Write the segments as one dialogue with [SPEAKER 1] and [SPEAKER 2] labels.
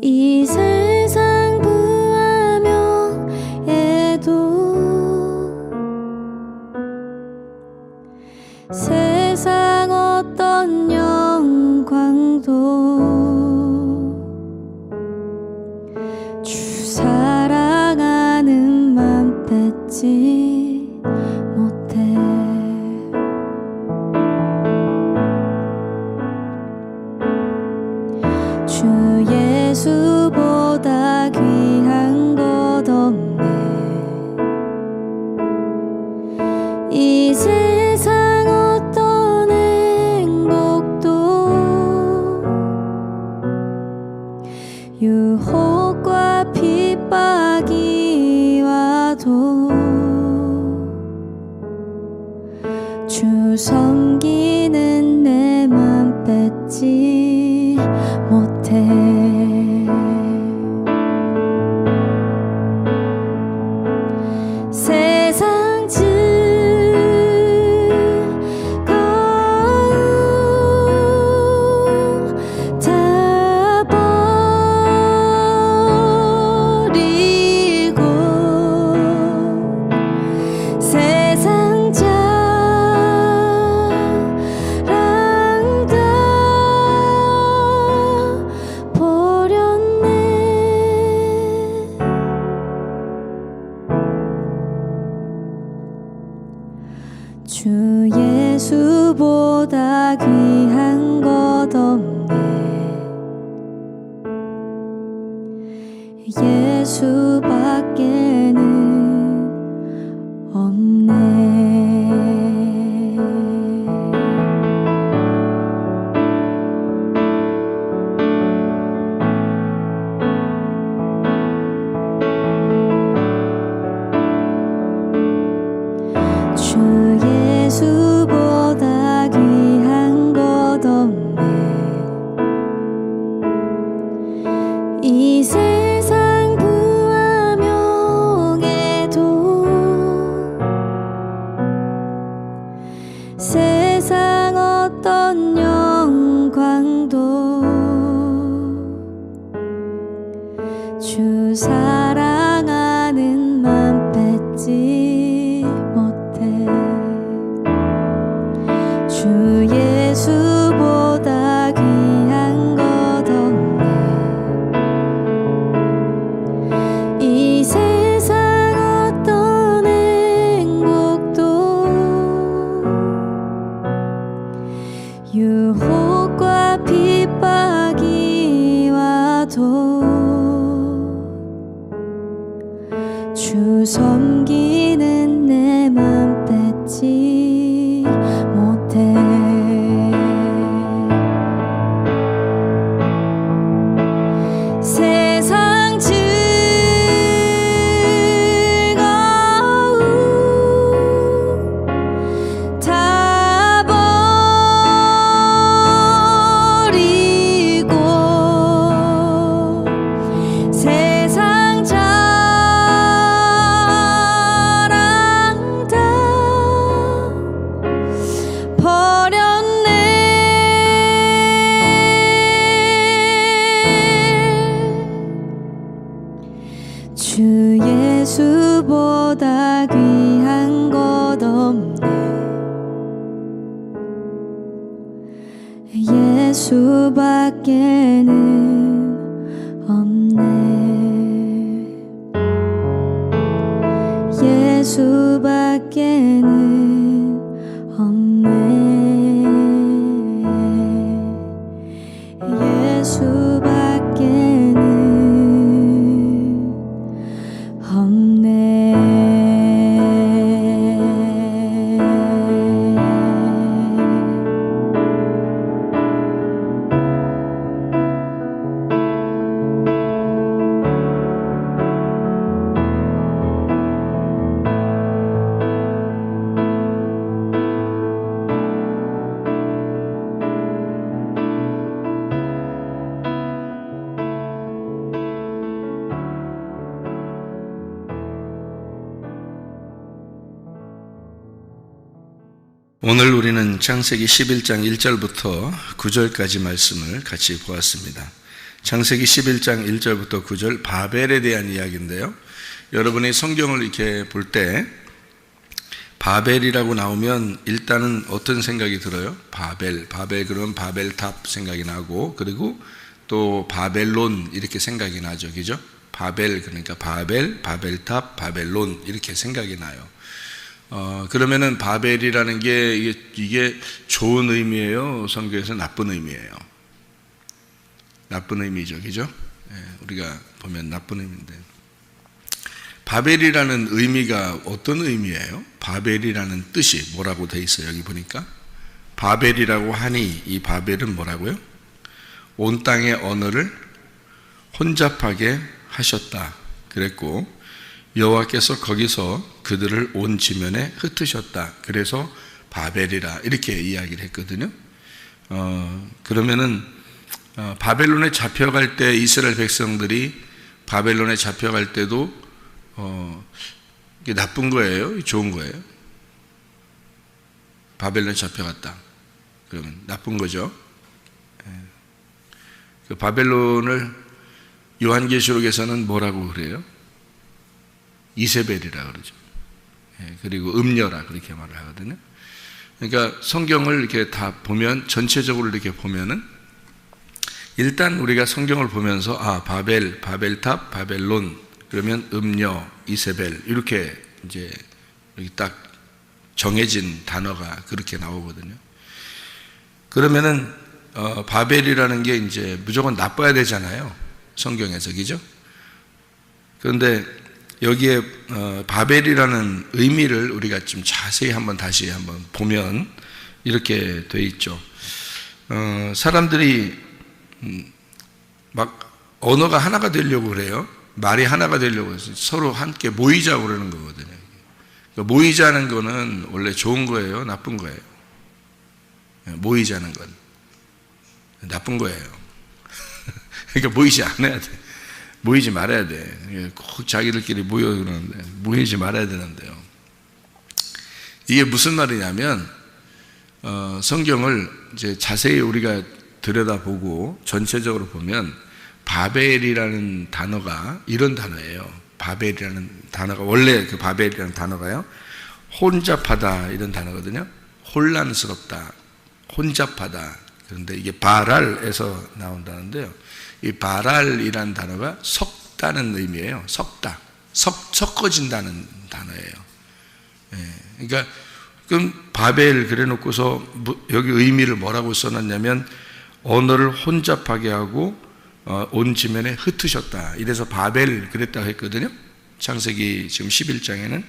[SPEAKER 1] 이 세상 부와 명예도 세상 어떤 영광도 주 사랑하는 맘 뺏지 못해. 주 예수보다 귀한 것 없네. 이 세상 어떤 행복도 유혹과 핍박이 와도 주 섬기는 내 맘 뺏지 못해. 세상 즐거움 다 버리고 세상 자랑 다 버렸네. 주 예수보다 귀한 것 없네. 예수밖에는 없네. 주 예수보다 귀한 것 없네. 이 세상 부와 명예도 세상 어떤 영광도 주 사랑하는 맘 뺏지 못해. 주 예수보다 귀한 것 없네. 이 세상 어떤 행복도 유혹과 핍박이 와도 주 섬기는 내 맘 뺏지 못해. 세상 즐거움 다 버리고 세상 자랑 다 버렸네. 주 예수보다 귀한 것 없네. 예수밖에는 없네. 예수밖에는 없네. 예수밖에는 없네.
[SPEAKER 2] 오늘 우리는 창세기 11장 1절부터 9절까지 말씀을 같이 보았습니다. 창세기 11장 1절부터 9절 바벨에 대한 이야기인데요. 여러분이 성경을 이렇게 볼 때 바벨이라고 나오면 일단은 어떤 생각이 들어요? 바벨 그러면 바벨탑 생각이 나고, 그리고 또 바벨론 이렇게 생각이 나죠. 그죠? 바벨 그러니까 바벨탑, 바벨론 이렇게 생각이 나요. 그러면은 바벨이라는 게 이게 좋은 의미예요? 성경에서 나쁜 의미예요? 나쁜 의미죠. 그죠? 우리가 보면 나쁜 의미인데, 바벨이라는 의미가 어떤 의미예요? 바벨이라는 뜻이 뭐라고 돼 있어요? 여기 보니까 바벨이라고 하니, 이 바벨은 뭐라고요? 온 땅의 언어를 혼잡하게 하셨다 그랬고, 여호와께서 거기서 그들을 온 지면에 흩으셨다. 그래서 바벨이라 이렇게 이야기를 했거든요. 그러면은 바벨론에 잡혀갈 때 이스라엘 백성들이 바벨론에 잡혀갈 때도 이게 나쁜 거예요? 좋은 거예요? 바벨론에 잡혀갔다 그러면 나쁜 거죠. 그 바벨론을 요한계시록에서는 뭐라고 그래요? 이세벨이라 그러죠. 그리고 음녀라 그렇게 말을 하거든요. 그러니까 성경을 이렇게 다 보면, 전체적으로 이렇게 보면은 일단 우리가 성경을 보면서 바벨, 바벨탑, 바벨론 그러면 음녀, 이세벨 이렇게 이제 여기 딱 정해진 단어가 그렇게 나오거든요. 그러면은 바벨이라는 게 이제 무조건 나빠야 되잖아요. 성경에서, 그죠? 그런데 여기에 바벨이라는 의미를 우리가 좀 자세히 다시 한번 보면 이렇게 돼 있죠. 사람들이 막 언어가 하나가 되려고 그래요. 말이 하나가 되려고 해서 서로 함께 모이자고 그러는 거거든요. 그러니까 모이자는 거는 원래 좋은 거예요? 나쁜 거예요? 모이자는 건 나쁜 거예요. 그러니까 모이지 않아야 돼. 모이지 말아야 돼. 꼭 자기들끼리 모여 그러는데 모이지 말아야 되는데요. 이게 무슨 말이냐면 성경을 이제 자세히 우리가 들여다보고 전체적으로 보면 바벨이라는 단어가 이런 단어예요. 바벨이라는 단어가 원래 그 바벨이라는 단어가요, 혼잡하다 이런 단어거든요. 혼란스럽다, 혼잡하다. 그런데 이게 바랄에서 나온다는데요. 이 바랄이라는 단어가 섞다는 의미예요. 섞어진다는 단어예요. 그러니까 그럼 바벨 그래놓고서 여기 의미를 뭐라고 써놨냐면 언어를 혼잡하게 하고 온 지면에 흩으셨다. 이래서 바벨 그랬다고 했거든요. 창세기 지금 11장에는.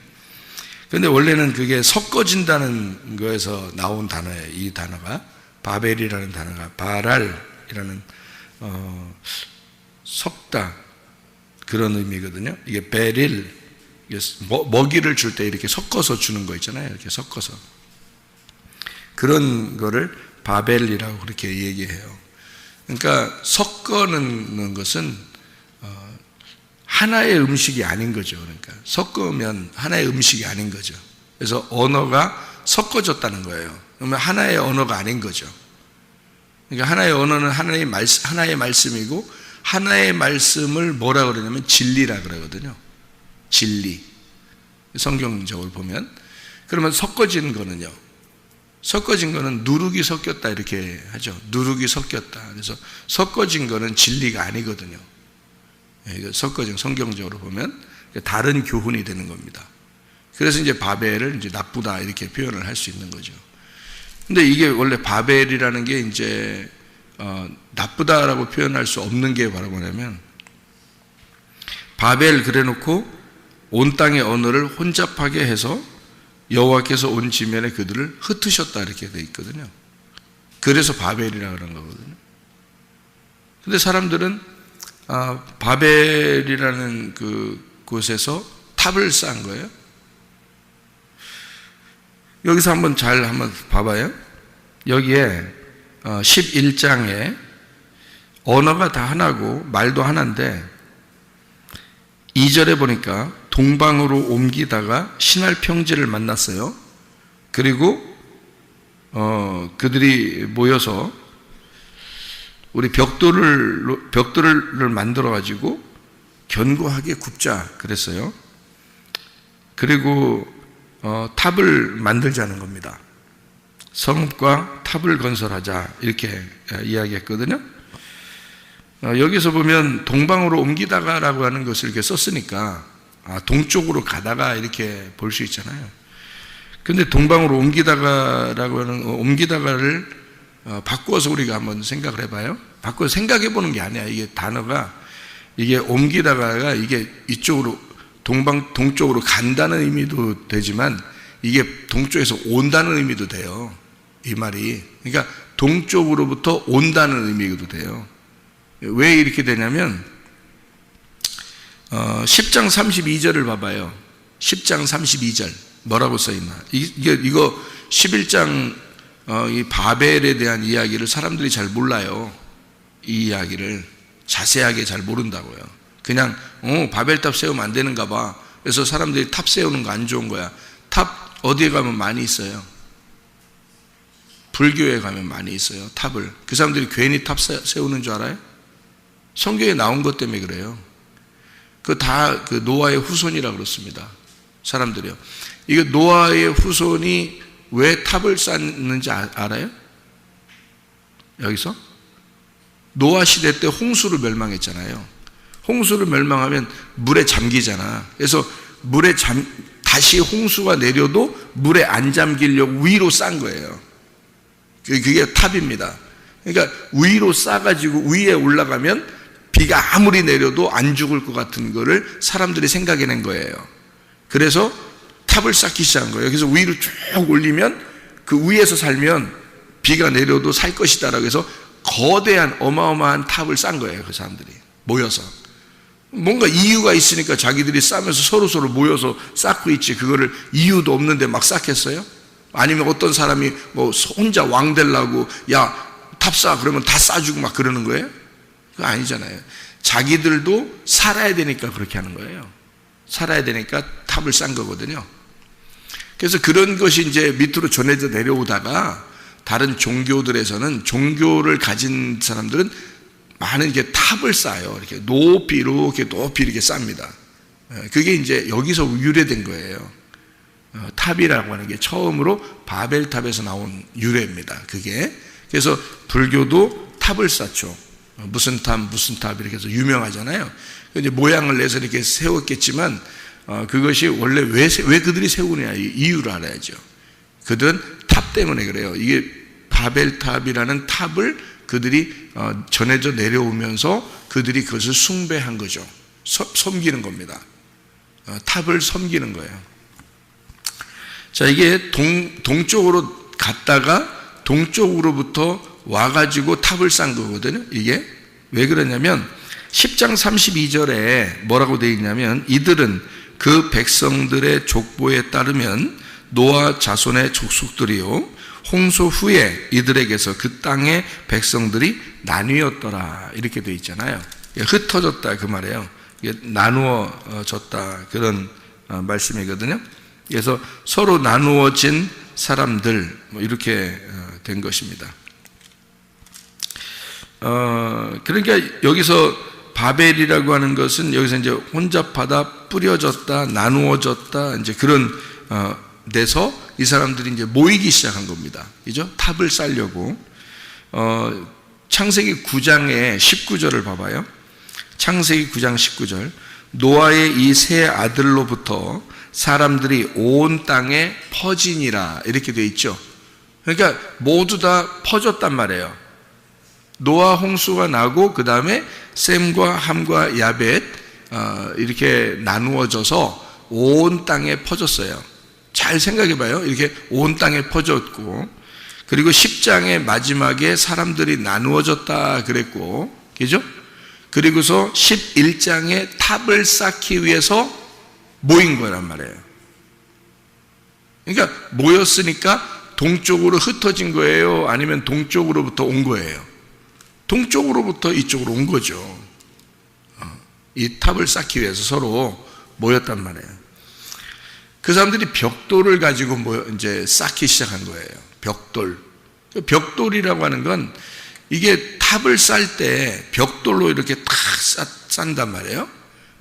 [SPEAKER 2] 그런데 원래는 그게 섞어진다는 거에서 나온 단어예요. 이 단어가 바벨이라는 단어가 바랄이라는 섞다 그런 의미거든요. 이게 베릴, 먹이를 줄 때 이렇게 섞어서 주는 거 있잖아요. 이렇게 섞어서 그런 거를 바벨이라고 그렇게 얘기해요. 그러니까 섞어놓는 것은 하나의 음식이 아닌 거죠. 그러니까 섞으면 하나의 음식이 아닌 거죠. 그래서 언어가 섞어졌다는 거예요. 그러면 하나의 언어가 아닌 거죠. 그러니까 하나의 언어는 하나의 말씀이고, 하나의 말씀을 뭐라 그러냐면 진리라 그러거든요. 진리. 성경적으로 보면. 그러면 섞어진 거는요, 섞어진 거는 누룩이 섞였다 이렇게 하죠. 누룩이 섞였다. 그래서 섞어진 거는 진리가 아니거든요. 섞어진, 성경적으로 보면 다른 교훈이 되는 겁니다. 그래서 이제 바벨을 이제 나쁘다 이렇게 표현을 할 수 있는 거죠. 근데 이게 원래 바벨이라는 게 이제 나쁘다라고 표현할 수 없는 게 바로 뭐냐면, 바벨 그래놓고 온 땅의 언어를 혼잡하게 해서 여호와께서 온 지면에 그들을 흩으셨다 이렇게 돼 있거든요. 그래서 바벨이라고 그런 거거든요. 근데 사람들은 바벨이라는 그 곳에서 탑을 쌓은 거예요. 여기서 한번 봐봐요. 여기에 11장에 언어가 다 하나고 말도 하나인데 2절에 보니까 동방으로 옮기다가 신할 평지를 만났어요. 그리고 그들이 모여서 우리 벽돌을 만들어 가지고 견고하게 굽자 그랬어요. 그리고 탑을 만들자는 겁니다. 성읍과 탑을 건설하자 이렇게 이야기했거든요. 여기서 보면 동방으로 옮기다가라고 하는 것을 이렇게 썼으니까 동쪽으로 가다가 이렇게 볼 수 있잖아요. 근데 동방으로 옮기다가라고 하는 옮기다가를 바꾸어서 우리가 한번 생각을 해봐요. 바꾸어서 생각해 보는 게 아니야. 이게 단어가 이게 옮기다가가 이게 이쪽으로 동쪽으로 간다는 의미도 되지만 이게 동쪽에서 온다는 의미도 돼요. 이 말이. 그러니까 동쪽으로부터 온다는 의미도 돼요. 왜 이렇게 되냐면 10장 32절을 봐봐요. 10장 32절 뭐라고 써있나. 이거 11장 이 바벨에 대한 이야기를 사람들이 잘 몰라요. 이 이야기를 자세하게 잘 모른다고요. 그냥 바벨탑 세우면 안 되는가 봐. 그래서 사람들이 탑 세우는 거 안 좋은 거야. 탑 어디에 가면 많이 있어요. 불교에 가면 많이 있어요. 탑을. 그 사람들이 괜히 탑 세우는 줄 알아요? 성경에 나온 것 때문에 그래요. 다 노아의 후손이라 그렇습니다. 사람들이요. 이거 노아의 후손이 왜 탑을 쌓는지 알아요? 여기서 노아 시대 때 홍수를 멸망했잖아요. 홍수를 멸망하면 물에 잠기잖아. 그래서 다시 홍수가 내려도 물에 안 잠기려고 위로 싼 거예요. 그게 탑입니다. 그러니까 위로 싸가지고 위에 올라가면 비가 아무리 내려도 안 죽을 것 같은 거를 사람들이 생각해낸 거예요. 그래서 탑을 쌓기 시작한 거예요. 그래서 위로 쭉 올리면 그 위에서 살면 비가 내려도 살 것이다라고 해서 거대한 어마어마한 탑을 쌓은 거예요. 그 사람들이 모여서. 뭔가 이유가 있으니까 자기들이 쌓으면서 서로 모여서 쌓고 있지. 그거를 이유도 없는데 막 쌓겠어요? 아니면 어떤 사람이 뭐 혼자 왕 되려고 야 탑 쌓아 그러면 다 쌓아주고 막 그러는 거예요? 그거 아니잖아요. 자기들도 살아야 되니까 그렇게 하는 거예요. 살아야 되니까 탑을 쌓은 거거든요. 그래서 그런 것이 이제 밑으로 전해져 내려오다가 다른 종교들에서는 종교를 가진 사람들은 많은 이렇게 탑을 쌓아요. 이렇게 높이 이렇게 쌓습니다. 그게 이제 여기서 유래된 거예요. 탑이라고 하는 게 처음으로 바벨탑에서 나온 유래입니다. 그게. 그래서 불교도 탑을 쌓죠. 무슨 탑 이렇게 해서 유명하잖아요. 이제 모양을 내서 이렇게 세웠겠지만 그것이 원래 왜 그들이 세우느냐 이유를 알아야죠. 그들은 탑 때문에 그래요. 이게 바벨탑이라는 탑을 그들이 전해져 내려오면서 그들이 그것을 숭배한 거죠. 섬기는 겁니다. 탑을 섬기는 거예요. 자, 이게 동쪽으로 갔다가 동쪽으로부터 와가지고 탑을 쌓은 거거든요. 이게 왜 그러냐면 10장 32절에 뭐라고 되어 있냐면 이들은 그 백성들의 족보에 따르면 노아 자손의 족속들이요 홍수 후에 이들에게서 그 땅의 백성들이 나뉘었더라 이렇게 되어 있잖아요. 흩어졌다 그 말이에요. 나누어졌다 그런 말씀이거든요. 그래서 서로 나누어진 사람들 이렇게 된 것입니다. 그러니까 여기서 바벨이라고 하는 것은 여기서 이제 혼잡하다, 뿌려졌다, 나누어졌다 이제 그런 데서 이 사람들이 이제 모이기 시작한 겁니다. 그죠? 탑을 쌓으려고. 창세기 9장의 19절을 봐봐요. 창세기 9장 19절. 노아의 이 세 아들로부터 사람들이 온 땅에 퍼지니라 이렇게 되어 있죠. 그러니까 모두 다 퍼졌단 말이에요. 노아 홍수가 나고 그 다음에 셈과 함과 야벳 이렇게 나누어져서 온 땅에 퍼졌어요. 잘 생각해 봐요. 이렇게 온 땅에 퍼졌고 그리고 10장의 마지막에 사람들이 나누어졌다 그랬고 그죠? 그리고서 11장에 탑을 쌓기 위해서 모인 거란 말이에요. 그러니까 모였으니까 동쪽으로 흩어진 거예요? 아니면 동쪽으로부터 온 거예요? 동쪽으로부터 이쪽으로 온 거죠. 이 탑을 쌓기 위해서 서로 모였단 말이에요. 그 사람들이 벽돌을 가지고 이제 쌓기 시작한 거예요. 벽돌. 벽돌이라고 하는 건 이게 탑을 쌀 때 벽돌로 이렇게 탁 싼단 말이에요.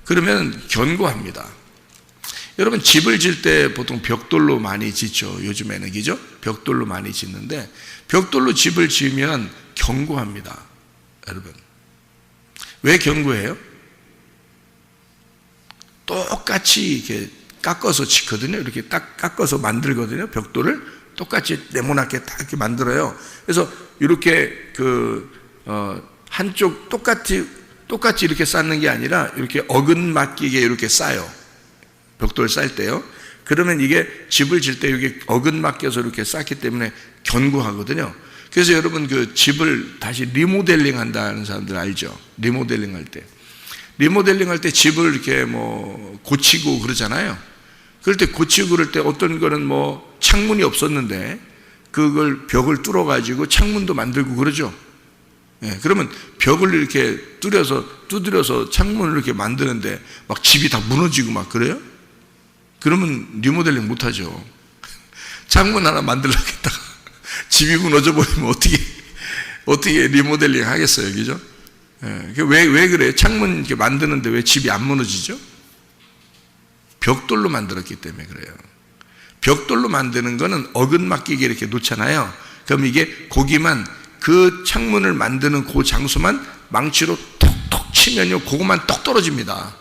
[SPEAKER 2] 그러면 견고합니다. 여러분 집을 질 때 보통 벽돌로 많이 짓죠. 요즘에는, 그죠? 벽돌로 많이 짓는데 벽돌로 집을 지으면 견고합니다. 여러분, 왜 견고해요? 똑같이 이렇게 깎아서 짓거든요. 이렇게 딱 깎아서 만들거든요. 벽돌을 똑같이 네모나게 딱 이렇게 만들어요. 그래서 이렇게 한쪽 똑같이 이렇게 쌓는 게 아니라 이렇게 어긋맞게 이렇게 쌓여. 벽돌 쌀 때요. 그러면 이게 집을 질 때 이게 어긋맞게서 이렇게 쌓기 때문에 견고하거든요. 그래서 여러분 그 집을 다시 리모델링 한다는 사람들 알죠? 리모델링 할 때 집을 이렇게 뭐 고치고 그러잖아요. 그럴 때 고치고 그럴 때 어떤 거는 뭐 창문이 없었는데 그걸 벽을 뚫어 가지고 창문도 만들고 그러죠. 예, 그러면 벽을 이렇게 두드려서 창문을 이렇게 만드는데 막 집이 다 무너지고 막 그래요? 그러면 리모델링 못 하죠. 창문 하나 만들려고 했다가 집이 무너져 버리면 어떻게 리모델링 하겠어요, 그죠? 예, 왜 그래요? 창문 이렇게 만드는데 왜 집이 안 무너지죠? 벽돌로 만들었기 때문에 그래요. 벽돌로 만드는 거는 어긋맞게 이렇게 놓잖아요. 그럼 이게 고기만 그 창문을 만드는 그 장소만 망치로 톡톡 치면요, 그것만 떡 떨어집니다.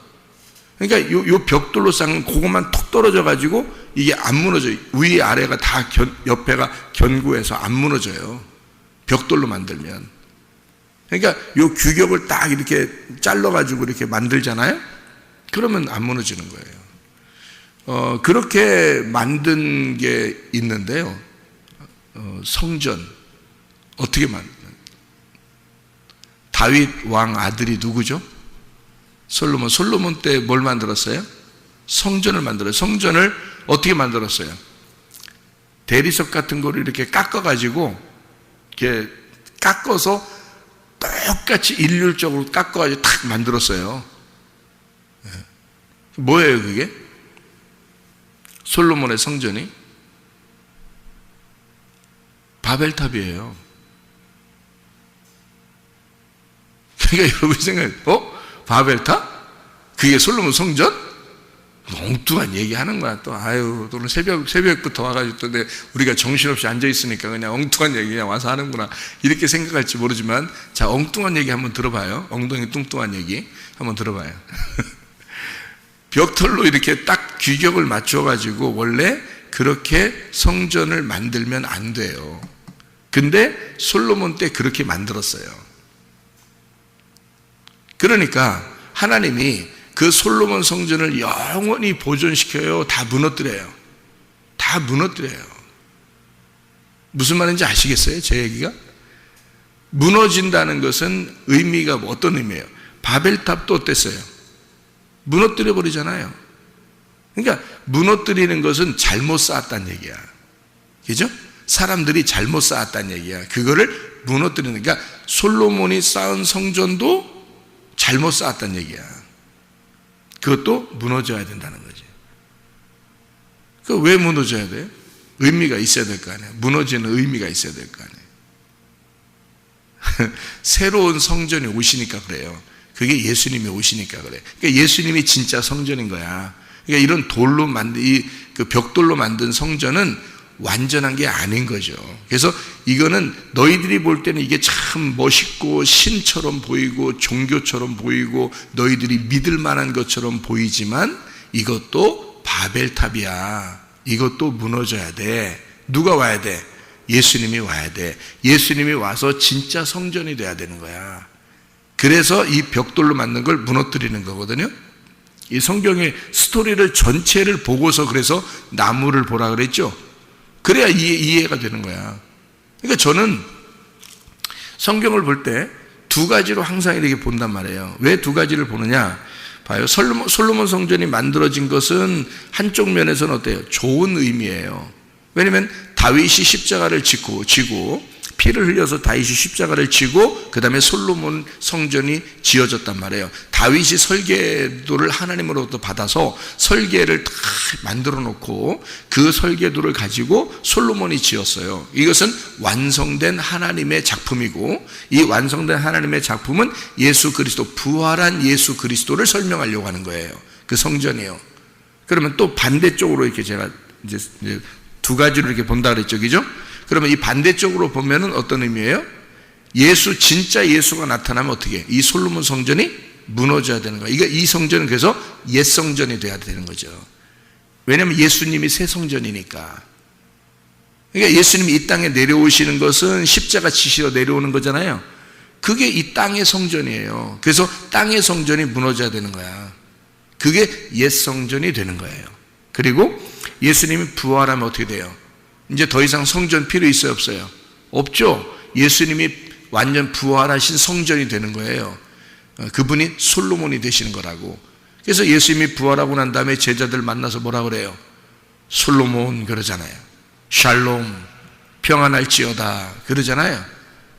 [SPEAKER 2] 그러니까 요 벽돌로 쌓은 그것만 톡 떨어져 가지고 이게 안 무너져요. 위 아래가 다 옆에가 견고해서 안 무너져요. 벽돌로 만들면. 그러니까 요 규격을 딱 이렇게 잘라 가지고 이렇게 만들잖아요. 그러면 안 무너지는 거예요. 그렇게 만든 게 있는데요. 성전 어떻게 다윗 왕 아들이 누구죠? 솔로몬 때 뭘 만들었어요? 성전을 만들어요. 성전을 어떻게 만들었어요? 대리석 같은 거를 이렇게 깎아가지고 이렇게 깎아서 똑같이 일률적으로 깎아가지고 탁 만들었어요. 뭐예요 그게? 솔로몬의 성전이 바벨탑이에요. 그러니까 여러분이 생각해요. 바벨탑? 그게 솔로몬 성전? 엉뚱한 얘기 하는 거야. 또, 오늘 새벽부터 와가지고 또 우리가 정신없이 앉아있으니까 그냥 엉뚱한 얘기 그냥 와서 하는구나. 이렇게 생각할지 모르지만, 자, 엉뚱한 얘기 한번 들어봐요. 엉덩이 뚱뚱한 얘기 한번 들어봐요. 벽돌로 이렇게 딱 규격을 맞춰가지고 원래 그렇게 성전을 만들면 안 돼요. 근데 솔로몬 때 그렇게 만들었어요. 그러니까 하나님이 그 솔로몬 성전을 영원히 보존시켜요? 다 무너뜨려요? 다 무너뜨려요. 무슨 말인지 아시겠어요? 제 얘기가? 무너진다는 것은 의미가 어떤 의미예요? 바벨탑도 어땠어요? 무너뜨려 버리잖아요. 그러니까 무너뜨리는 것은 잘못 쌓았다는 얘기야. 그죠? 사람들이 잘못 쌓았다는 얘기야. 그거를 무너뜨리는, 그러니까 솔로몬이 쌓은 성전도 잘못 쌓았다는 얘기야. 그것도 무너져야 된다는 거지. 그 왜 무너져야 돼요? 의미가 있어야 될 거 아니에요. 무너지는 의미가 있어야 될 거 아니에요. 새로운 성전이 오시니까 그래요. 그게 예수님이 오시니까 그래. 그러니까 예수님이 진짜 성전인 거야. 그러니까 이런 돌로 만든 그 벽돌로 만든 성전은 완전한 게 아닌 거죠. 그래서 이거는 너희들이 볼 때는 이게 참 멋있고 신처럼 보이고 종교처럼 보이고 너희들이 믿을 만한 것처럼 보이지만 이것도 바벨탑이야. 이것도 무너져야 돼. 누가 와야 돼? 예수님이 와야 돼. 예수님이 와서 진짜 성전이 돼야 되는 거야. 그래서 이 벽돌로 만든 걸 무너뜨리는 거거든요. 이 성경의 스토리를 전체를 보고서 그래서 나무를 보라 그랬죠. 그래야 이해가 되는 거야. 그러니까 저는 성경을 볼 때 두 가지로 항상 이렇게 본단 말이에요. 왜 두 가지를 보느냐? 봐요. 솔로몬 성전이 만들어진 것은 한쪽 면에서는 어때요? 좋은 의미예요. 왜냐하면 다윗이 십자가를 지고 피를 흘려서 다윗이 십자가를 지고 그 다음에 솔로몬 성전이 지어졌단 말이에요. 다윗이 설계도를 하나님으로부터 받아서 설계를 다 만들어 놓고 그 설계도를 가지고 솔로몬이 지었어요. 이것은 완성된 하나님의 작품이고, 이 완성된 하나님의 작품은 예수 그리스도, 부활한 예수 그리스도를 설명하려고 하는 거예요. 그 성전이요. 그러면 또 반대쪽으로 이렇게 제가 이제 두 가지로 이렇게 본다 그랬죠, 그죠? 그러면 이 반대쪽으로 보면은 어떤 의미예요? 예수, 진짜 예수가 나타나면 어떻게? 이 솔로몬 성전이 무너져야 되는 거예요. 이 성전은 그래서 옛 성전이 돼야 되는 거죠. 왜냐하면 예수님이 새 성전이니까. 그러니까 예수님이 이 땅에 내려오시는 것은 십자가 지시러 내려오는 거잖아요. 그게 이 땅의 성전이에요. 그래서 땅의 성전이 무너져야 되는 거야. 그게 옛 성전이 되는 거예요. 그리고 예수님이 부활하면 어떻게 돼요? 이제 더 이상 성전 필요 있어요, 없어요? 없죠. 예수님이 완전 부활하신 성전이 되는 거예요. 그분이 솔로몬이 되시는 거라고. 그래서 예수님이 부활하고 난 다음에 제자들 만나서 뭐라 그래요? 솔로몬 그러잖아요. 샬롬, 평안할지어다 그러잖아요.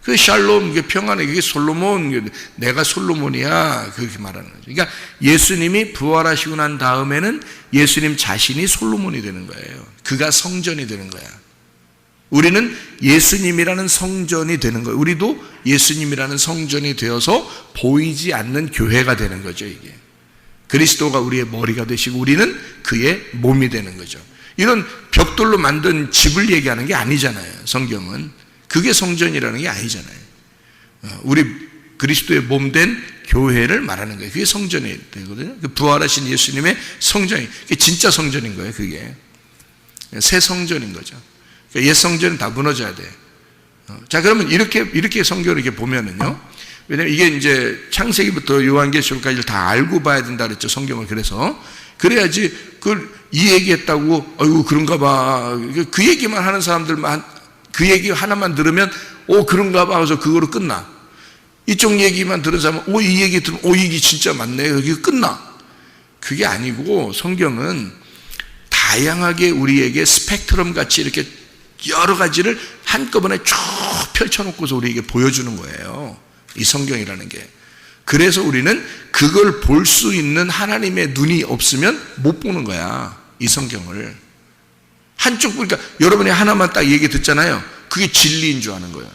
[SPEAKER 2] 그 샬롬, 그 평안해, 그게 솔로몬, 내가 솔로몬이야, 그렇게 말하는 거죠. 그러니까 예수님이 부활하시고 난 다음에는 예수님 자신이 솔로몬이 되는 거예요. 그가 성전이 되는 거야. 우리는 예수님이라는 성전이 되는 거예요. 우리도 예수님이라는 성전이 되어서 보이지 않는 교회가 되는 거죠, 이게. 그리스도가 우리의 머리가 되시고 우리는 그의 몸이 되는 거죠. 이런 벽돌로 만든 집을 얘기하는 게 아니잖아요, 성경은. 그게 성전이라는 게 아니잖아요. 우리 그리스도의 몸 된 교회를 말하는 거예요. 그게 성전이 되거든요. 그 부활하신 예수님의 성전이, 그게 진짜 성전인 거예요, 그게. 새 성전인 거죠. 옛 성전은 다 무너져야 돼. 자, 그러면 이렇게 성경을 이렇게 보면은요. 왜냐면 이게 이제 창세기부터 요한계시록까지 다 알고 봐야 된다 그랬죠, 성경을. 그래야지 이 얘기했다고, 아이고, 그런가 봐. 그 얘기만 하는 사람들만, 그 얘기 하나만 들으면, 그런가 봐. 그래서 그거로 끝나. 이쪽 얘기만 들은 사람은, 이 얘기 들으면, 이 얘기 진짜 맞네. 여기 끝나. 그게 아니고, 성경은 다양하게 우리에게 스펙트럼 같이 이렇게 여러 가지를 한꺼번에 쭉 펼쳐놓고서 우리에게 보여주는 거예요. 이 성경이라는 게. 그래서 우리는 그걸 볼 수 있는 하나님의 눈이 없으면 못 보는 거야, 이 성경을. 한쪽 보니까 여러분이 하나만 딱 얘기 듣잖아요. 그게 진리인 줄 아는 거예요.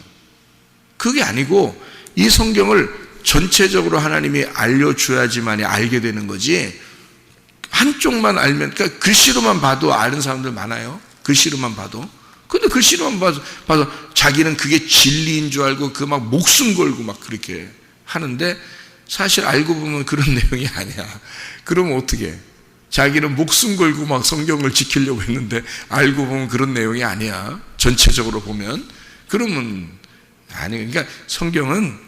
[SPEAKER 2] 그게 아니고 이 성경을 전체적으로 하나님이 알려줘야지만이 알게 되는 거지, 한쪽만 알면, 그러니까 글씨로만 봐도 아는 사람들 많아요. 글씨로만 봐도. 근데 글씨로만 봐서 자기는 그게 진리인 줄 알고 그 막 목숨 걸고 막 그렇게 하는데, 사실 알고 보면 그런 내용이 아니야. 그러면 어떻게 해? 자기는 목숨 걸고 막 성경을 지키려고 했는데 알고 보면 그런 내용이 아니야. 전체적으로 보면. 그러면 아니, 그러니까 성경은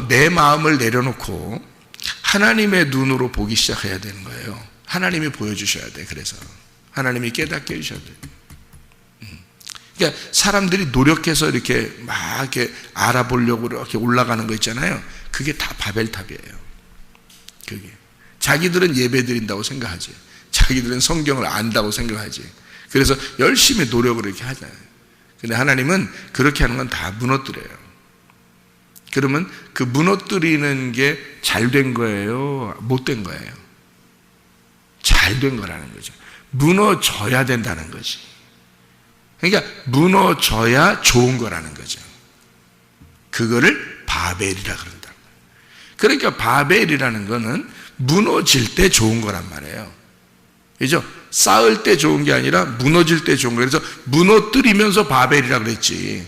[SPEAKER 2] 내 마음을 내려놓고 하나님의 눈으로 보기 시작해야 되는 거예요. 하나님이 보여주셔야 돼. 그래서 하나님이 깨닫게 해주셔야 돼. 그러니까 사람들이 노력해서 이렇게 막 이렇게 알아보려고 이렇게 올라가는 거 있잖아요. 그게 다 바벨탑이에요. 그게. 자기들은 예배 드린다고 생각하지. 자기들은 성경을 안다고 생각하지. 그래서 열심히 노력을 이렇게 하잖아요. 근데 하나님은 그렇게 하는 건 다 무너뜨려요. 그러면 그 무너뜨리는 게 잘 된 거예요? 못 된 거예요? 잘 된 거라는 거죠. 무너져야 된다는 거지. 그러니까 무너져야 좋은 거라는 거죠. 그거를 바벨이라 그런다. 그러니까 바벨이라는 거는 무너질 때 좋은 거란 말이에요. 그죠? 쌓을 때 좋은 게 아니라 무너질 때 좋은 거예요. 그래서 무너뜨리면서 바벨이라 그랬지.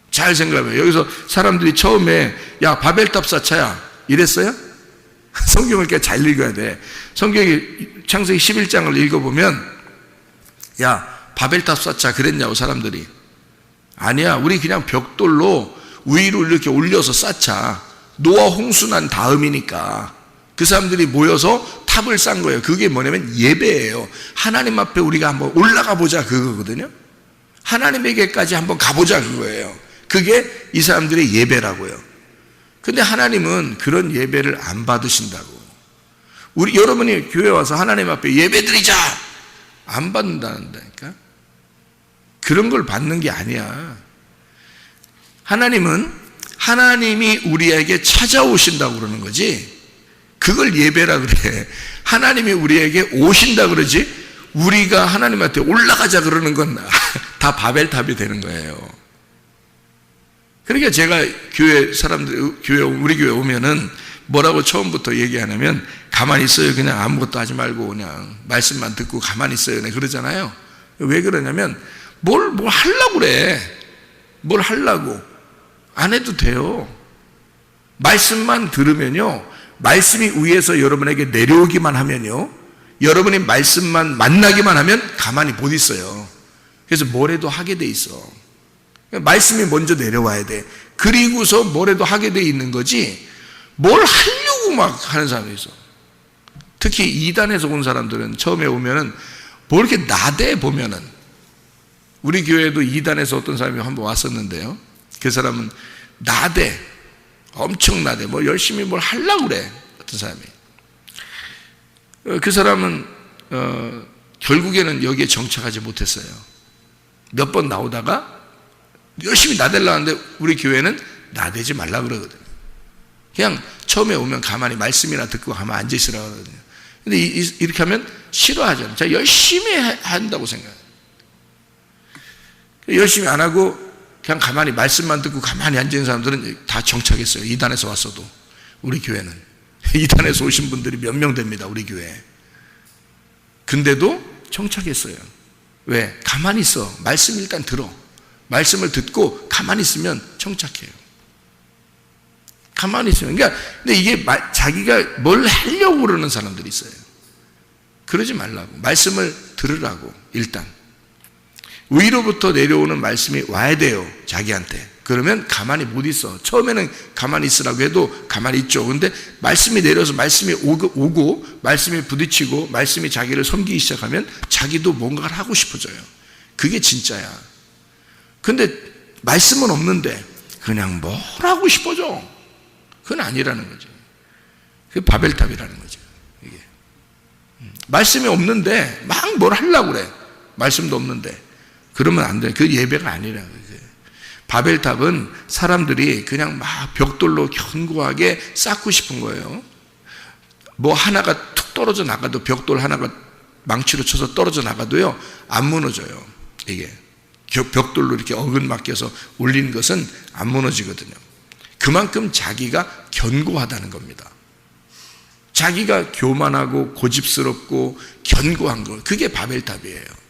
[SPEAKER 2] 잘 생각해요. 여기서 사람들이 처음에 야, 바벨탑 쌓자야 이랬어요? 성경을 이렇게 잘 읽어야 돼. 성경이 창세기 11장을 읽어보면 야, 바벨탑 쌓자 그랬냐고 사람들이. 아니야, 우리 그냥 벽돌로 위로 이렇게 올려서 쌓자. 노아 홍수 난 다음이니까. 그 사람들이 모여서 탑을 쌓은 거예요. 그게 뭐냐면 예배예요. 하나님 앞에 우리가 한번 올라가 보자 그거거든요. 하나님에게까지 한번 가보자 그거예요. 그게 이 사람들의 예배라고요. 근데 하나님은 그런 예배를 안 받으신다고. 여러분이 교회 와서 하나님 앞에 예배 드리자 안 받는다니까. 그런 걸 받는 게 아니야. 하나님은 하나님이 우리에게 찾아오신다고 그러는 거지, 그걸 예배라 그래. 하나님이 우리에게 오신다 그러지, 우리가 하나님한테 올라가자 그러는 건 다 바벨탑이 되는 거예요. 그러니까 제가 교회 사람들, 우리 교회 오면은 뭐라고 처음부터 얘기하냐면, 가만히 있어요. 그냥 아무것도 하지 말고 그냥 말씀만 듣고 가만히 있어요. 그러잖아요. 왜 그러냐면, 뭘 하려고 그래. 뭘 하려고. 안 해도 돼요. 말씀만 들으면요, 말씀이 위에서 여러분에게 내려오기만 하면요, 여러분이 말씀만 만나기만 하면 가만히 못 있어요. 그래서 뭐래도 하게 돼 있어. 말씀이 먼저 내려와야 돼. 그리고서 뭐래도 하게 돼 있는 거지, 뭘 하려고 막 하는 사람이 있어. 특히 이단에서 온 사람들은 처음에 오면은 뭐 이렇게 나대. 보면은 우리 교회에도 이단에서 어떤 사람이 한번 왔었는데요, 그 사람은 나대, 엄청 나대. 뭐 열심히 뭘 하려고 그래. 어떤 사람이, 그 사람은 결국에는 여기에 정착하지 못했어요. 몇 번 나오다가 열심히 나대려고 하는데 우리 교회는 나대지 말라 그러거든요. 그냥 처음에 오면 가만히 말씀이나 듣고 가만히 앉아 있으라고 그러거든요. 근데 이렇게 하면 싫어하잖아요. 자, 열심히 한다고 생각해요. 열심히 안 하고 그냥 가만히 말씀만 듣고 가만히 앉아 있는 사람들은 다 정착했어요. 이단에서 왔어도. 우리 교회는 이단에서 오신 분들이 몇 명 됩니다, 우리 교회에. 근데도 정착했어요. 왜? 가만히 있어. 말씀 일단 들어. 말씀을 듣고 가만히 있으면 정착해요. 가만히 있으면. 그러니까 근데 이게 자기가 뭘 하려고 그러는 사람들이 있어요. 그러지 말라고. 말씀을 들으라고. 일단 위로부터 내려오는 말씀이 와야 돼요, 자기한테. 그러면 가만히 못 있어. 처음에는 가만히 있으라고 해도 가만히 있죠. 근데 말씀이 내려서 말씀이 오고 말씀이 부딪히고 말씀이 자기를 섬기기 시작하면 자기도 뭔가를 하고 싶어져요. 그게 진짜야. 근데 말씀은 없는데 그냥 뭘 하고 싶어져. 그건 아니라는 거죠. 그게 바벨탑이라는 거죠. 이게 말씀이 없는데 막 뭘 하려고 그래. 말씀도 없는데. 그러면 안 돼. 그 예배가 아니라는 거예요. 바벨탑은 사람들이 그냥 막 벽돌로 견고하게 쌓고 싶은 거예요. 뭐 하나가 툭 떨어져 나가도, 벽돌 하나가 망치로 쳐서 떨어져 나가도요, 안 무너져요. 이게 벽돌로 이렇게 어근 맡겨서 올린 것은 안 무너지거든요. 그만큼 자기가 견고하다는 겁니다. 자기가 교만하고 고집스럽고 견고한 거, 그게 바벨탑이에요.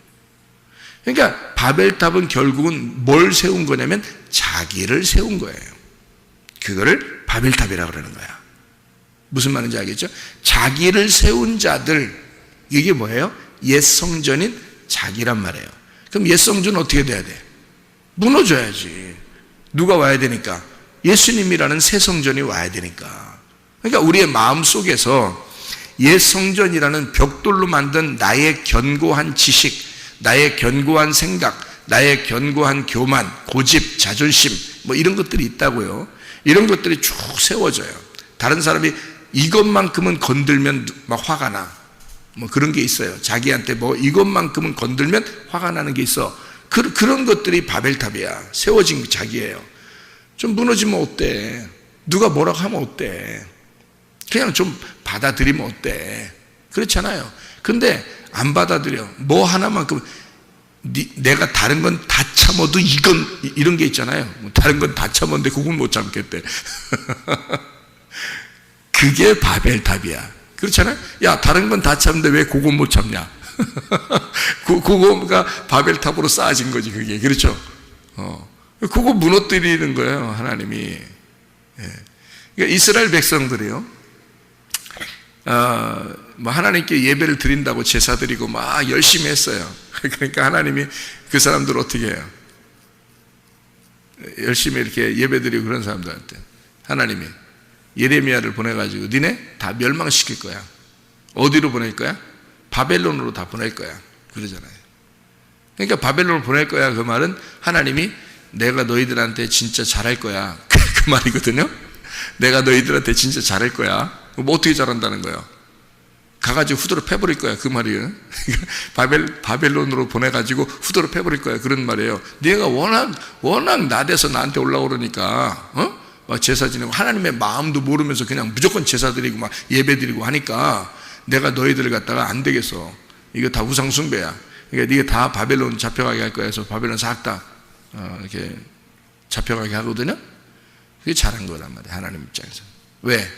[SPEAKER 2] 그러니까 바벨탑은 결국은 뭘 세운 거냐면 자기를 세운 거예요. 그거를 바벨탑이라고 그러는 거야. 무슨 말인지 알겠죠? 자기를 세운 자들, 이게 뭐예요? 옛 성전인 자기란 말이에요. 그럼 옛 성전은 어떻게 돼야 돼? 무너져야지. 누가 와야 되니까? 예수님이라는 새 성전이 와야 되니까. 그러니까 우리의 마음 속에서 옛 성전이라는 벽돌로 만든 나의 견고한 지식, 나의 견고한 생각, 나의 견고한 교만, 고집, 자존심, 뭐 이런 것들이 있다고요. 이런 것들이 쭉 세워져요. 다른 사람이 이것만큼은 건들면 막 화가 나. 뭐 그런 게 있어요. 자기한테 뭐 이것만큼은 건들면 화가 나는 게 있어. 그런 것들이 바벨탑이야. 세워진 자기예요. 좀 무너지면 어때? 누가 뭐라고 하면 어때? 그냥 좀 받아들이면 어때? 그렇잖아요. 근데 안 받아들여. 뭐 하나만큼, 내가 다른 건 다 참아도 이런 게 있잖아요. 다른 건 다 참았는데 그건 못 참겠대. 그게 바벨탑이야. 그렇잖아요. 야, 다른 건 다 참는데 왜 그건 못 참냐? 그거가 바벨탑으로 쌓아진 거지, 그게. 그렇죠? 그거 무너뜨리는 거예요, 하나님이. 예. 그러니까 이스라엘 백성들이요, 뭐 하나님께 예배를 드린다고 제사 드리고 막 열심히 했어요. 그러니까 하나님이 그 사람들 어떻게 해요? 열심히 이렇게 예배 드리고 그런 사람들한테 하나님이 예레미야를 보내가지고 니네 다 멸망시킬 거야. 어디로 보낼 거야? 바벨론으로 다 보낼 거야. 그러잖아요. 그러니까 바벨론으로 보낼 거야. 그 말은 하나님이 내가 너희들한테 진짜 잘할 거야. 그 말이거든요. 내가 너희들한테 진짜 잘할 거야. 뭐 어떻게 잘한다는 거예요? 가가지고 후드로 패버릴 거야. 그 말이에요. 바벨론으로 보내가지고 후드로 패버릴 거야. 그런 말이에요. 네가 워낙 나대서 나한테 올라오려니까, 막 제사 지내고 하나님의 마음도 모르면서 그냥 무조건 제사 드리고 막 예배 드리고 하니까 내가 너희들을 갖다가 안 되겠어. 이거 다 우상숭배야. 그러니까 네가 다 바벨론 잡혀가게 할 거야. 해서 바벨론 싹 다 이렇게 잡혀가게 하거든요. 그게 잘한 거란 말이에요. 하나님 입장에서. 왜?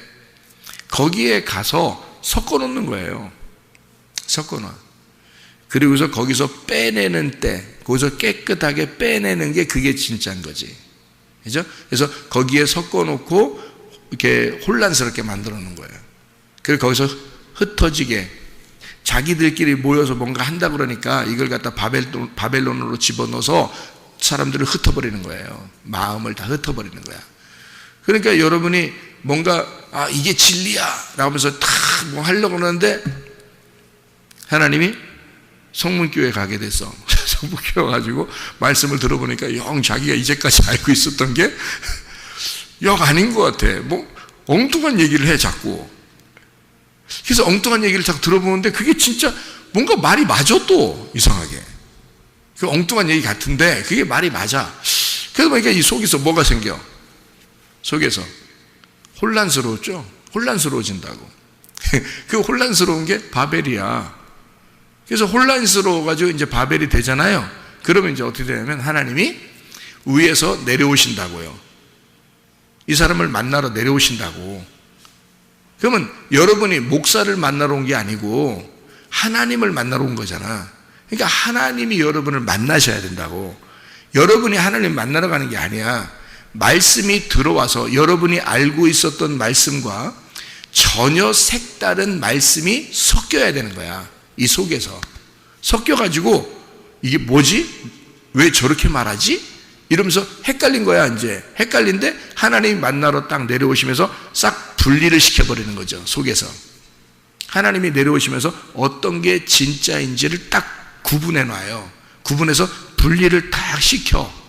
[SPEAKER 2] 거기에 가서 섞어 놓는 거예요. 섞어 놔. 그리고서 거기서 빼내는 때, 거기서 깨끗하게 빼내는 게 그게 진짜인 거지. 그죠? 그래서 거기에 섞어 놓고 이렇게 혼란스럽게 만들어 놓은 거예요. 그리고 거기서 흩어지게 자기들끼리 모여서 뭔가 한다 그러니까 이걸 갖다 바벨론으로 집어넣어서 사람들을 흩어버리는 거예요. 마음을 다 흩어버리는 거야. 그러니까 여러분이 뭔가 이게 진리야 라고 하면서 다 뭐 하려고 하는데 하나님이 성문교회 가게 됐어. 성문교회 가지고 말씀을 들어보니까 영 자기가 이제까지 알고 있었던 게 영 아닌 것 같아. 뭐 엉뚱한 얘기를 해 자꾸. 그래서 엉뚱한 얘기를 자꾸 들어보는데 그게 진짜 뭔가 말이 맞아. 또 이상하게 그 엉뚱한 얘기 같은데 그게 말이 맞아. 그래서 보니까 이 속에서 뭐가 생겨? 속에서 혼란스러웠죠. 혼란스러워진다고. 그 혼란스러운 게 바벨이야. 그래서 혼란스러워가지고 이제 바벨이 되잖아요. 그러면 이제 어떻게 되냐면 하나님이 위에서 내려오신다고요. 이 사람을 만나러 내려오신다고. 그러면 여러분이 목사를 만나러 온 게 아니고 하나님을 만나러 온 거잖아. 그러니까 하나님이 여러분을 만나셔야 된다고. 여러분이 하나님 만나러 가는 게 아니야. 말씀이 들어와서 여러분이 알고 있었던 말씀과 전혀 색다른 말씀이 섞여야 되는 거야. 이 속에서 섞여가지고 이게 뭐지? 왜 저렇게 말하지? 이러면서 헷갈린 거야. 이제 헷갈린데 하나님이 만나러 딱 내려오시면서 싹 분리를 시켜버리는 거죠. 속에서 하나님이 내려오시면서 어떤 게 진짜인지를 딱 구분해 놔요. 구분해서 분리를 딱 시켜.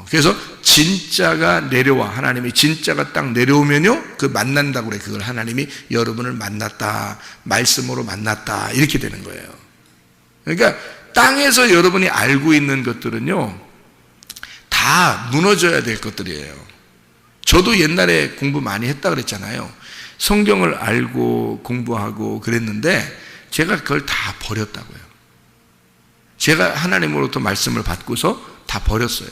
[SPEAKER 2] 그래서 진짜가 내려와. 하나님이 진짜가 딱 내려오면요, 그 만난다고 그래. 그걸 하나님이 여러분을 만났다, 말씀으로 만났다, 이렇게 되는 거예요. 그러니까 땅에서 여러분이 알고 있는 것들은요 다 무너져야 될 것들이에요. 저도 옛날에 공부 많이 했다 그랬잖아요. 성경을 알고 공부하고 그랬는데 제가 그걸 다 버렸다고요. 제가 하나님으로부터 말씀을 받고서 다 버렸어요.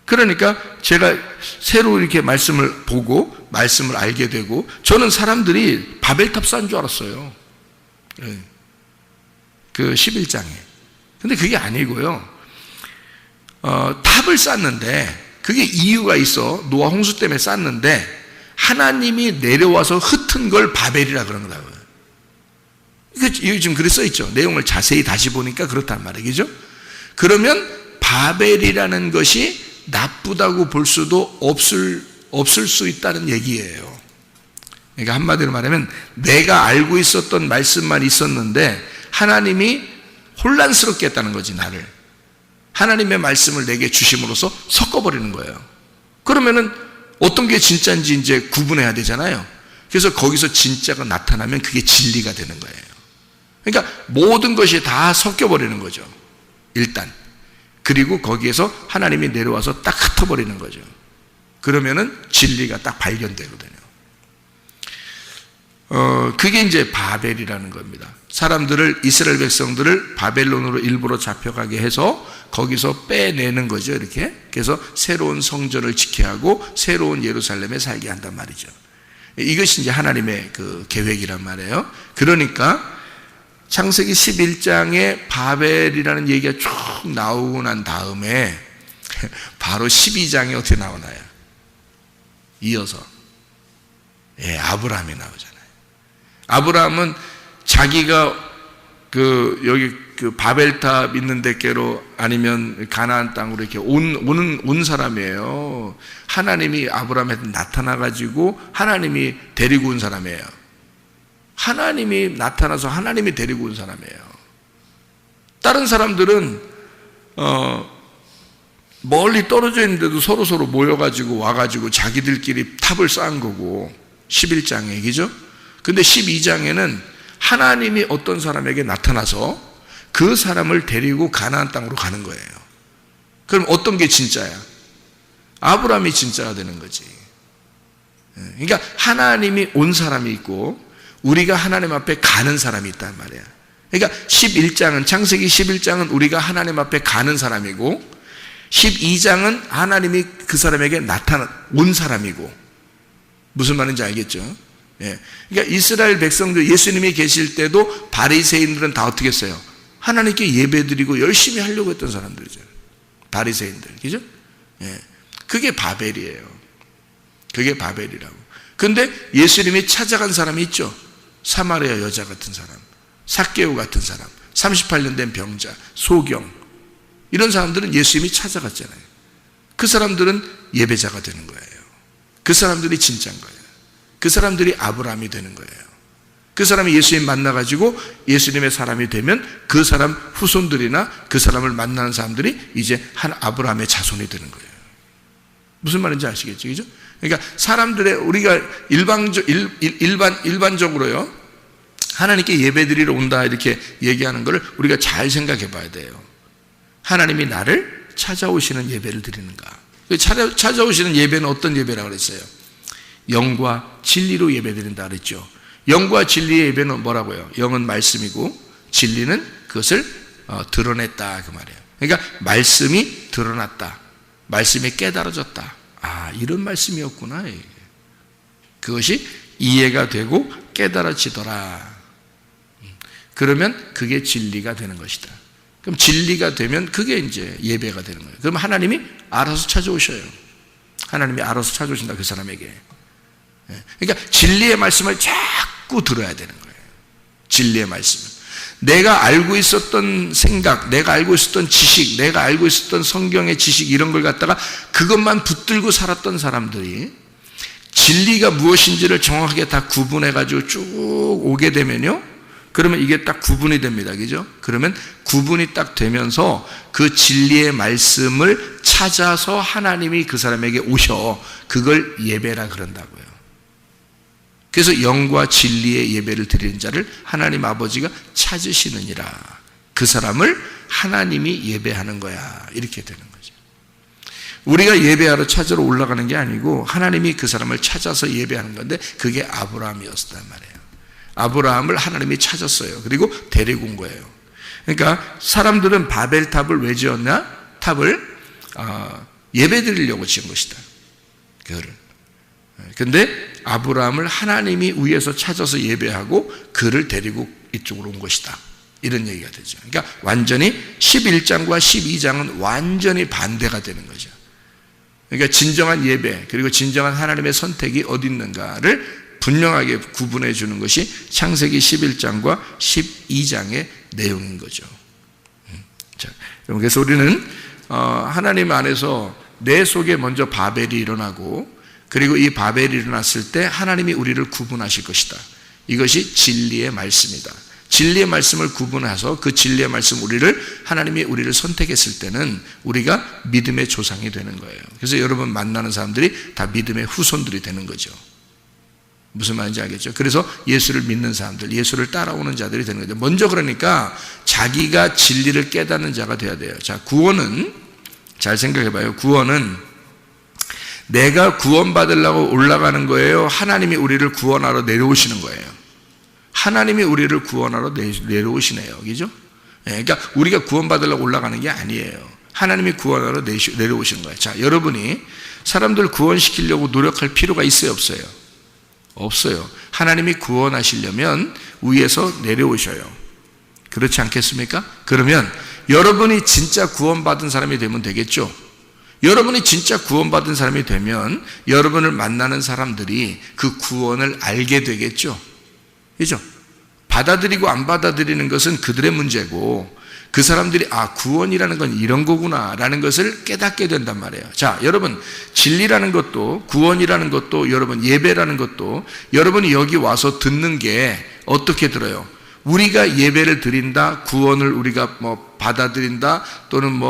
[SPEAKER 2] 그러니까 제가 새로 이렇게 말씀을 보고 말씀을 알게 되고, 저는 사람들이 바벨탑 쌓은 줄 알았어요. 그 11장에. 근데 그게 아니고요. 탑을 쌓는데 그게 이유가 있어. 노아 홍수 때문에 쌓는데 하나님이 내려와서 흩은 걸 바벨이라 그런 거라고요. 이거 지금 글에 써 있죠. 내용을 자세히 다시 보니까 그렇단 말이죠. 그러면 바벨이라는 것이 나쁘다고 볼 수도 없을 수 있다는 얘기예요. 그러니까 한마디로 말하면 내가 알고 있었던 말씀만 있었는데 하나님이 혼란스럽게 했다는 거지. 나를 하나님의 말씀을 내게 주심으로써 섞어버리는 거예요. 그러면은 어떤 게 진짜인지 이제 구분해야 되잖아요. 그래서 거기서 진짜가 나타나면 그게 진리가 되는 거예요. 그러니까 모든 것이 다 섞여버리는 거죠. 일단. 그리고 거기에서 하나님이 내려와서 딱 흩어버리는 거죠. 그러면은 진리가 딱 발견되거든요. 그게 이제 바벨이라는 겁니다. 사람들을, 이스라엘 백성들을 바벨론으로 일부러 잡혀가게 해서 거기서 빼내는 거죠. 이렇게. 그래서 새로운 성전을 지켜야 하고 새로운 예루살렘에 살게 한단 말이죠. 이것이 이제 하나님의 그 계획이란 말이에요. 그러니까 창세기 11장에 바벨이라는 얘기가 쭉 나오고 난 다음에 바로 12장에 어떻게 나오나요? 이어서 아브라함이 나오잖아요. 아브라함은 자기가 여기 바벨탑 있는 데께로 아니면 가나안 땅으로 이렇게 온 사람이에요. 하나님이 아브라함한테 나타나가지고 하나님이 데리고 온 사람이에요. 하나님이 나타나서 하나님이 데리고 온 사람이에요. 다른 사람들은 멀리 떨어져 있는데도 서로 모여가지고 와가지고 자기들끼리 탑을 쌓은 거고 11장 얘기죠. 근데 12장에는 하나님이 어떤 사람에게 나타나서 그 사람을 데리고 가나안 땅으로 가는 거예요. 그럼 어떤 게 진짜야? 아브라함이 진짜가 되는 거지. 그러니까 하나님이 온 사람이 있고 우리가 하나님 앞에 가는 사람이 있단 말이야. 그러니까 11장은 창세기 11장은 우리가 하나님 앞에 가는 사람이고 12장은 하나님이 그 사람에게 온 사람이고, 무슨 말인지 알겠죠? 예. 그러니까 이스라엘 백성들, 예수님이 계실 때도 바리새인들은 다 어떻게 했어요? 하나님께 예배드리고 열심히 하려고 했던 사람들이죠. 바리새인들, 그죠? 예. 그게 바벨이에요. 그게 바벨이라고. 근데 예수님이 찾아간 사람이 있죠. 사마리아 여자 같은 사람, 삭개오 같은 사람, 38년 된 병자, 소경, 이런 사람들은 예수님이 찾아갔잖아요. 그 사람들은 예배자가 되는 거예요. 그 사람들이 진짜인 거예요. 그 사람들이 아브라함이 되는 거예요. 그 사람이 예수님 만나가지고 예수님의 사람이 되면 그 사람 후손들이나 그 사람을 만나는 사람들이 이제 한 아브라함의 자손이 되는 거예요. 무슨 말인지 아시겠죠? 그죠? 그러니까 사람들의, 우리가 일반적으로요, 하나님께 예배드리러 온다 이렇게 얘기하는 것을 우리가 잘 생각해 봐야 돼요. 하나님이 나를 찾아오시는 예배를 드리는가? 찾아오시는 예배는 어떤 예배라고 그랬어요? 영과 진리로 예배드린다 그랬죠. 영과 진리의 예배는 뭐라고요? 영은 말씀이고 진리는 그것을 드러냈다, 그 말이에요. 그러니까 말씀이 드러났다, 말씀이 깨달아졌다. 아, 이런 말씀이었구나. 그것이 이해가 되고 깨달아지더라. 그러면 그게 진리가 되는 것이다. 그럼 진리가 되면 그게 이제 예배가 되는 거예요. 그럼 하나님이 알아서 찾아오셔요. 하나님이 알아서 찾아오신다, 그 사람에게. 그러니까 진리의 말씀을 자꾸 들어야 되는 거예요. 진리의 말씀을. 내가 알고 있었던 생각, 내가 알고 있었던 지식, 내가 알고 있었던 성경의 지식, 이런 걸 갖다가 그것만 붙들고 살았던 사람들이 진리가 무엇인지를 정확하게 다 구분해가지고 쭉 오게 되면요, 그러면 이게 딱 구분이 됩니다. 그죠? 그러면 구분이 딱 되면서 그 진리의 말씀을 찾아서 하나님이 그 사람에게 오셔. 그걸 예배라 그런다고요. 그래서 영과 진리의 예배를 드리는 자를 하나님 아버지가 찾으시느니라. 그 사람을 하나님이 예배하는 거야. 이렇게 되는 거죠. 우리가 예배하러 찾으러 올라가는 게 아니고 하나님이 그 사람을 찾아서 예배하는 건데, 그게 아브라함이었단 말이에요. 아브라함을 하나님이 찾았어요. 그리고 데리고 온 거예요. 그러니까 사람들은 바벨탑을 왜 지었냐? 탑을 예배 드리려고 지은 것이다, 그거를. 근데 아브라함을 하나님이 위에서 찾아서 예배하고 그를 데리고 이쪽으로 온 것이다, 이런 얘기가 되죠. 그러니까 완전히 11장과 12장은 완전히 반대가 되는 거죠. 그러니까 진정한 예배, 그리고 진정한 하나님의 선택이 어디 있는가를 분명하게 구분해 주는 것이 창세기 11장과 12장의 내용인 거죠. 자, 그래서 우리는 하나님 안에서 내 속에 먼저 바벨이 일어나고, 그리고 이 바벨이 일어났을 때 하나님이 우리를 구분하실 것이다. 이것이 진리의 말씀이다. 진리의 말씀을 구분해서 그 진리의 말씀, 하나님이 우리를 선택했을 때는 우리가 믿음의 조상이 되는 거예요. 그래서 여러분 만나는 사람들이 다 믿음의 후손들이 되는 거죠. 무슨 말인지 알겠죠? 그래서 예수를 믿는 사람들, 예수를 따라오는 자들이 되는 거죠. 먼저 그러니까 자기가 진리를 깨닫는 자가 돼야 돼요. 자, 구원은, 잘 생각해 봐요. 구원은 내가 구원받으려고 올라가는 거예요? 하나님이 우리를 구원하러 내려오시는 거예요? 하나님이 우리를 구원하러 내려오시네요. 그죠? 그러니까 우리가 구원받으려고 올라가는 게 아니에요. 하나님이 구원하러 내려오시는 거예요. 자, 여러분이 사람들 구원시키려고 노력할 필요가 있어요, 없어요? 없어요. 하나님이 구원하시려면 위에서 내려오셔요. 그렇지 않겠습니까? 그러면 여러분이 진짜 구원받은 사람이 되면 되겠죠? 여러분이 진짜 구원받은 사람이 되면 여러분을 만나는 사람들이 그 구원을 알게 되겠죠? 그죠? 받아들이고 안 받아들이는 것은 그들의 문제고, 그 사람들이 구원이라는 건 이런 거구나 라는 것을 깨닫게 된단 말이에요. 자, 여러분, 진리라는 것도, 구원이라는 것도, 여러분 예배라는 것도, 여러분이 여기 와서 듣는 게 어떻게 들어요? 우리가 예배를 드린다, 구원을 우리가 받아들인다, 또는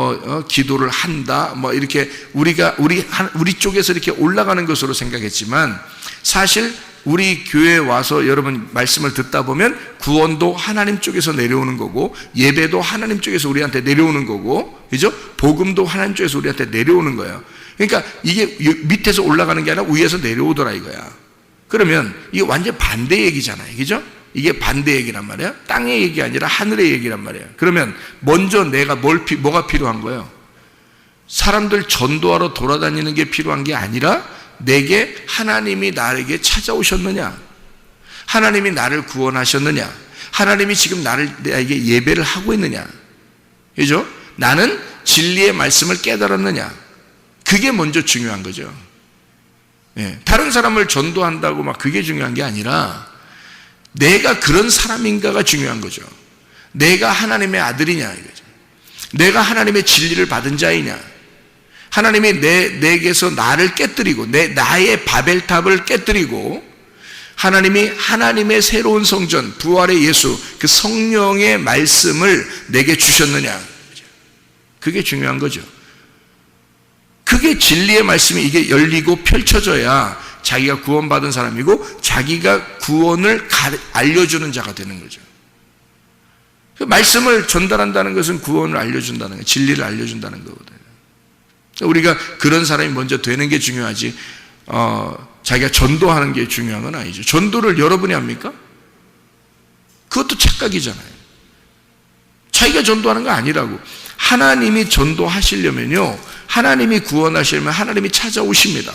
[SPEAKER 2] 기도를 한다, 이렇게 우리 쪽에서 이렇게 올라가는 것으로 생각했지만, 사실 우리 교회에 와서 여러분 말씀을 듣다 보면 구원도 하나님 쪽에서 내려오는 거고, 예배도 하나님 쪽에서 우리한테 내려오는 거고, 그죠? 복음도 하나님 쪽에서 우리한테 내려오는 거예요. 그러니까 이게 밑에서 올라가는 게 아니라 위에서 내려오더라 이거야. 그러면 이게 완전 반대 얘기잖아요. 그죠? 이게 반대 얘기란 말이에요. 땅의 얘기 아니라 하늘의 얘기란 말이에요. 그러면 먼저 내가 뭐가 필요한 거예요? 사람들 전도하러 돌아다니는 게 필요한 게 아니라 내게 하나님이 나에게 찾아오셨느냐? 하나님이 나를 구원하셨느냐? 하나님이 지금 나에게 예배를 하고 있느냐? 그죠? 나는 진리의 말씀을 깨달았느냐? 그게 먼저 중요한 거죠. 예, 다른 사람을 전도한다고 막 그게 중요한 게 아니라 내가 그런 사람인가가 중요한 거죠. 내가 하나님의 아들이냐 이거죠. 내가 하나님의 진리를 받은 자이냐. 하나님이 내게서 나를 깨뜨리고 나의 바벨탑을 깨뜨리고 하나님이 하나님의 새로운 성전, 부활의 예수, 그 성령의 말씀을 내게 주셨느냐. 그게 중요한 거죠. 그게 진리의 말씀이 이게 열리고 펼쳐져야 자기가 구원받은 사람이고 자기가 구원을 알려주는 자가 되는 거죠. 그 말씀을 전달한다는 것은 구원을 알려준다는 거예요. 진리를 알려준다는 거거든요. 우리가 그런 사람이 먼저 되는 게 중요하지 자기가 전도하는 게 중요한 건 아니죠. 전도를 여러분이 합니까? 그것도 착각이잖아요. 자기가 전도하는 거 아니라고. 하나님이 전도하시려면요, 하나님이 구원하시려면 하나님이 찾아오십니다.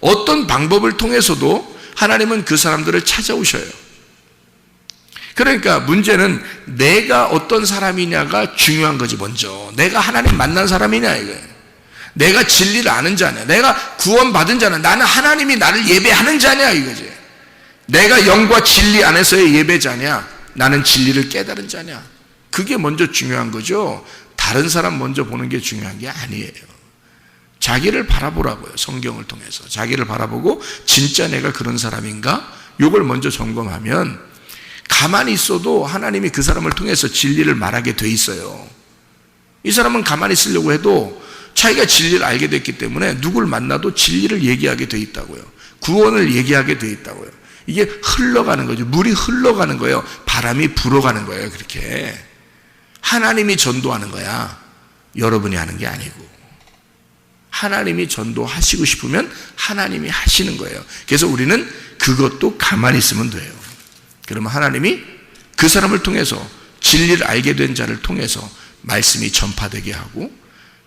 [SPEAKER 2] 어떤 방법을 통해서도 하나님은 그 사람들을 찾아오셔요. 그러니까 문제는 내가 어떤 사람이냐가 중요한 거지. 먼저 내가 하나님 만난 사람이냐 이거예요. 내가 진리를 아는 자냐, 내가 구원받은 자냐, 나는 하나님이 나를 예배하는 자냐 이거지. 내가 영과 진리 안에서의 예배자냐, 나는 진리를 깨달은 자냐. 그게 먼저 중요한 거죠. 다른 사람 먼저 보는 게 중요한 게 아니에요. 자기를 바라보라고요. 성경을 통해서 자기를 바라보고 진짜 내가 그런 사람인가? 이걸 먼저 점검하면 가만히 있어도 하나님이 그 사람을 통해서 진리를 말하게 돼 있어요. 이 사람은 가만히 있으려고 해도 자기가 진리를 알게 됐기 때문에 누굴 만나도 진리를 얘기하게 돼 있다고요. 구원을 얘기하게 돼 있다고요. 이게 흘러가는 거죠. 물이 흘러가는 거예요. 바람이 불어가는 거예요. 그렇게 하나님이 전도하는 거야. 여러분이 하는 게 아니고. 하나님이 전도하시고 싶으면 하나님이 하시는 거예요. 그래서 우리는 그것도 가만히 있으면 돼요. 그러면 하나님이 그 사람을 통해서 진리를 알게 된 자를 통해서 말씀이 전파되게 하고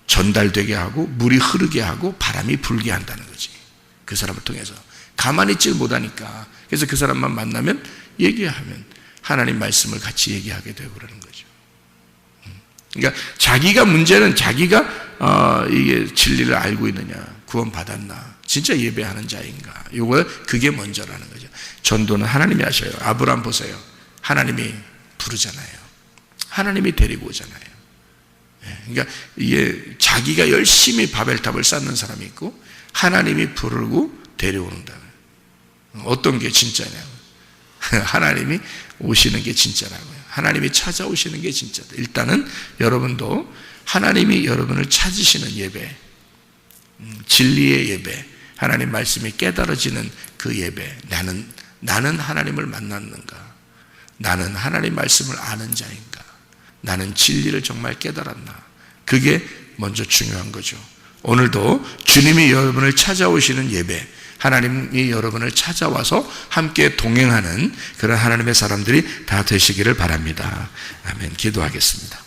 [SPEAKER 2] 전달되게 하고 물이 흐르게 하고 바람이 불게 한다는 거지. 그 사람을 통해서. 가만히 있지 못하니까. 그래서 그 사람만 만나면 얘기하면 하나님 말씀을 같이 얘기하게 되고 그러는 거죠. 그러니까 자기가 문제는 자기가 이게 진리를 알고 있느냐, 구원받았나, 진짜 예배하는 자인가. 그게 먼저라는 거죠. 전도는 하나님이 하셔요. 아브라함 보세요. 하나님이 부르잖아요. 하나님이 데리고 오잖아요. 그러니까 이게 자기가 열심히 바벨탑을 쌓는 사람이 있고 하나님이 부르고 데려오는다. 어떤 게 진짜냐고. 하나님이 오시는 게 진짜라고요. 하나님이 찾아오시는 게 진짜다. 일단은 여러분도 하나님이 여러분을 찾으시는 예배, 진리의 예배, 하나님 말씀이 깨달아지는 그 예배, 나는 하나님을 만났는가? 나는 하나님 말씀을 아는 자인가? 나는 진리를 정말 깨달았나? 그게 먼저 중요한 거죠. 오늘도 주님이 여러분을 찾아오시는 예배, 하나님이 여러분을 찾아와서 함께 동행하는 그런 하나님의 사람들이 다 되시기를 바랍니다. 아멘. 기도하겠습니다.